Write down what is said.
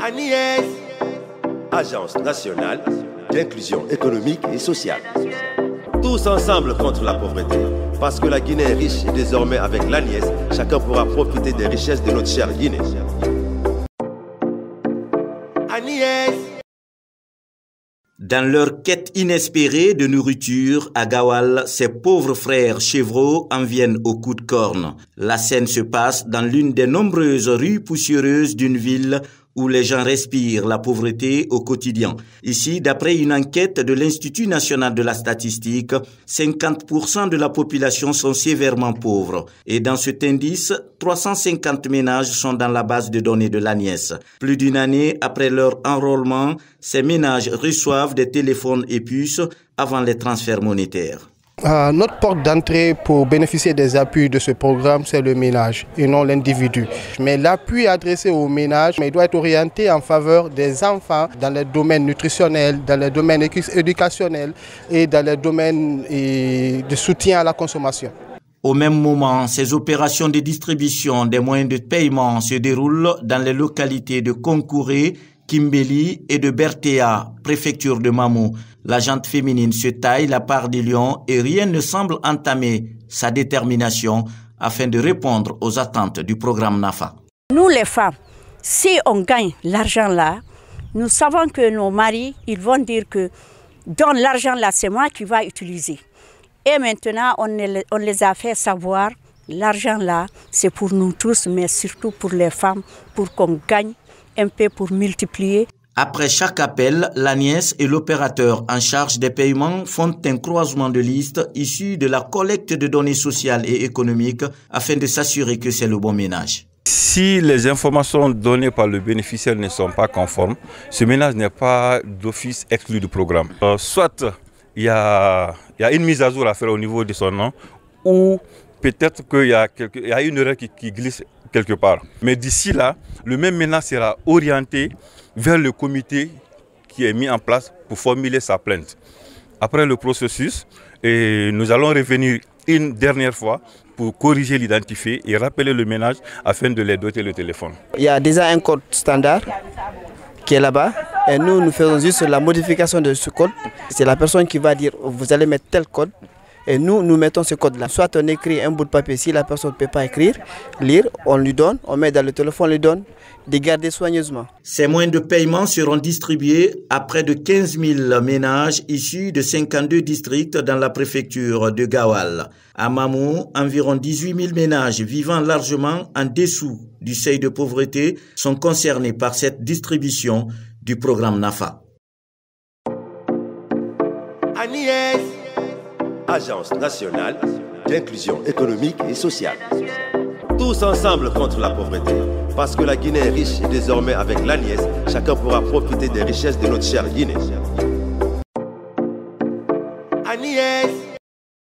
Agnès, Agence nationale d'inclusion économique et sociale. Tous ensemble contre la pauvreté. Parce que la Guinée est riche et désormais avec l'Agnès, chacun pourra profiter des richesses de notre chère Guinée. Agnès. Dans leur quête inespérée de nourriture, à Gawal, ses pauvres frères chevreaux en viennent au coup de corne. La scène se passe dans l'une des nombreuses rues poussiéreuses d'une ville où les gens respirent la pauvreté au quotidien. Ici, d'après une enquête de l'Institut national de la statistique, 50% de la population sont sévèrement pauvres. Et dans cet indice, 350 ménages sont dans la base de données de l'Agnès. Plus d'une année après leur enrôlement, ces ménages reçoivent des téléphones et puces avant les transferts monétaires. Notre porte d'entrée pour bénéficier des appuis de ce programme, c'est le ménage et non l'individu. Mais l'appui adressé au ménage doit être orienté en faveur des enfants dans les domaines nutritionnels, dans les domaines éducationnels et dans les domaines de soutien à la consommation. Au même moment, ces opérations de distribution des moyens de paiement se déroulent dans les localités de Konkouré, Kimbeli et de Bertea, préfecture de Mamou. La gente féminine se taille la part des lions et rien ne semble entamer sa détermination afin de répondre aux attentes du programme NAFA. Nous les femmes, si on gagne l'argent là, nous savons que nos maris, ils vont dire que donne l'argent là, c'est moi qui vais utiliser. Et maintenant, on les a fait savoir, l'argent là, c'est pour nous tous, mais surtout pour les femmes, pour qu'on gagne un peu pour multiplier. Après chaque appel, l'Agnès et l'opérateur en charge des paiements font un croisement de listes issus de la collecte de données sociales et économiques afin de s'assurer que c'est le bon ménage. Si les informations données par le bénéficiaire ne sont pas conformes, ce ménage n'est pas d'office exclu du programme. Soit il y a une mise à jour à faire au niveau de son nom, ou peut-être qu'il y a une erreur qui glisse quelque part. Mais d'ici là, le même ménage sera orienté vers le comité qui est mis en place pour formuler sa plainte. Après le processus, nous allons revenir une dernière fois pour corriger l'identifié et rappeler le ménage afin de les doter le téléphone. Il y a déjà un code standard qui est là-bas et nous faisons juste la modification de ce code. C'est la personne qui va dire vous allez mettre tel code. Et nous mettons ce code-là. Soit on écrit un bout de papier, si la personne ne peut pas écrire, lire, on lui donne, on met dans le téléphone, on lui donne, de garder soigneusement. Ces moyens de paiement seront distribués à près de 15 000 ménages issus de 52 districts dans la préfecture de Gawal. À Mamou, environ 18 000 ménages vivant largement en dessous du seuil de pauvreté sont concernés par cette distribution du programme NAFA. Agnès, Agence nationale d'inclusion économique et sociale. Tous ensemble contre la pauvreté. Parce que la Guinée est riche et désormais avec l'Agnès, chacun pourra profiter des richesses de notre chère Guinée. Agnès.